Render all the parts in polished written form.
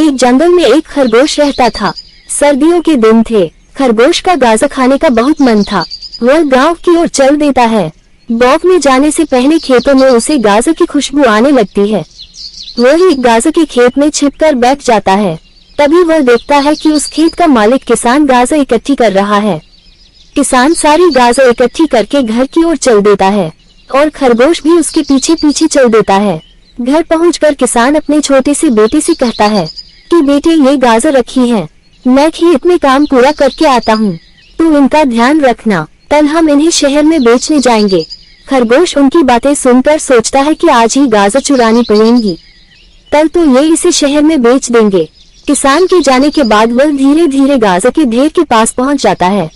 एक जंगल में एक खरगोश रहता था। सर्दियों के दिन थे। खरगोश का गाजर खाने का बहुत मन था। वह गांव की ओर चल देता है। बौग में जाने से पहले खेतों में उसे गाजर की खुशबू आने लगती है। वह एक गाजर के खेत में छिपकर बैठ जाता है। तभी वह देखता है कि उस खेत का मालिक किसान गाजर इकट्ठी कर रहा है। किसान सारी गाजर इकट्ठी करके घर की ओर चल देता है और खरगोश भी उसके पीछे पीछे चल देता है। घर पहुंचकर किसान अपने छोटे से बेटे से कहता है कि बेटे, ये गाजर रखी हैं, मैं खेत में काम पूरा करके आता हूँ, तू इनका ध्यान रखना, कल हम इन्हें शहर में बेचने जाएंगे। खरगोश उनकी बातें सुनकर सोचता है कि आज ही गाजर चुरानी पड़ेंगी, कल तो ये इसे शहर में बेच देंगे। किसान के जाने के बाद वह धीरे धीरे गाजर के ढेर के पास पहुंच जाता है,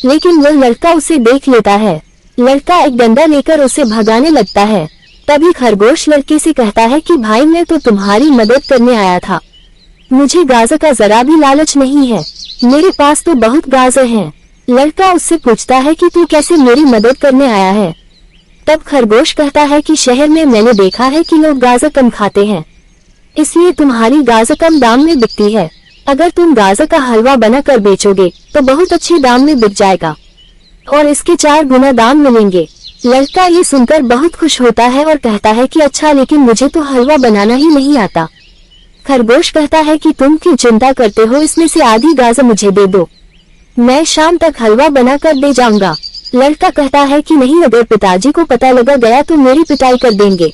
लेकिन वह लड़का उसे देख लेता है। लड़का एक डंडा लेकर उसे भगाने लगता है। तभी खरगोश लड़के से कहता है कि भाई, मैं तो तुम्हारी मदद करने आया था, मुझे गाजर का जरा भी लालच नहीं है, मेरे पास तो बहुत गाजर हैं। लड़का उससे पूछता है कि तू कैसे मेरी मदद करने आया है। तब खरगोश कहता है कि शहर में मैंने देखा है कि लोग गाजर कम खाते हैं, इसलिए तुम्हारी गाजर कम दाम में बिकती है। अगर तुम गाजर का हलवा बनाकर बेचोगे तो बहुत अच्छे दाम में बिक जाएगा और इसके 4 गुना दाम मिलेंगे। लड़का ये सुनकर बहुत खुश होता है और कहता है कि अच्छा, लेकिन मुझे तो हलवा बनाना ही नहीं आता। खरगोश कहता है कि तुम क्यों चिंता करते हो, इसमें से आधी गाजर मुझे दे दो, मैं शाम तक हलवा बनाकर दे जाऊंगा। लड़का कहता है कि नहीं, अगर पिताजी को पता लगा गया तो मेरी पिटाई कर देंगे।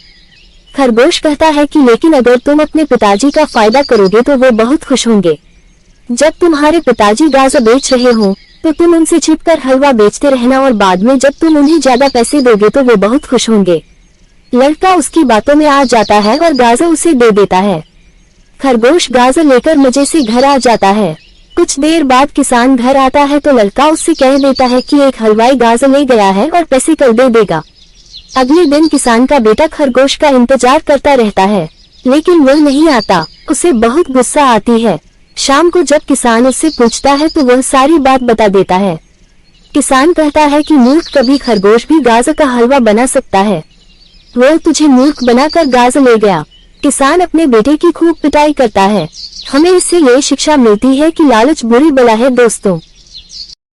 खरगोश कहता है कि लेकिन अगर तुम अपने पिताजी का फायदा करोगे तो वो बहुत खुश होंगे। जब तुम्हारे पिताजी गाजर बेच रहे हो तो तुम उनसे छिपकर हलवा बेचते रहना और बाद में जब तुम उन्हें ज्यादा पैसे दोगे तो वो बहुत खुश होंगे। लड़का उसकी बातों में आ जाता है और गाजर उसे दे देता है। खरगोश गाजर लेकर मजे से घर आ जाता है। कुछ देर बाद किसान घर आता है तो लड़का उससे कह देता है कि एक हलवाई गाजर ले गया है और पैसे कल दे देगा। अगले दिन किसान का बेटा खरगोश का इंतजार करता रहता है, लेकिन वह नहीं आता। उसे बहुत गुस्सा आती है। शाम को जब किसान उससे पूछता है तो वह सारी बात बता देता है। किसान कहता है कि मूर्ख, कभी खरगोश भी गाजर का हलवा बना सकता है, वह तुझे मूर्ख बनाकर गाजर ले गया। किसान अपने बेटे की खूब पिटाई करता है। हमें इससे ये शिक्षा मिलती है कि लालच बुरी बला है दोस्तों।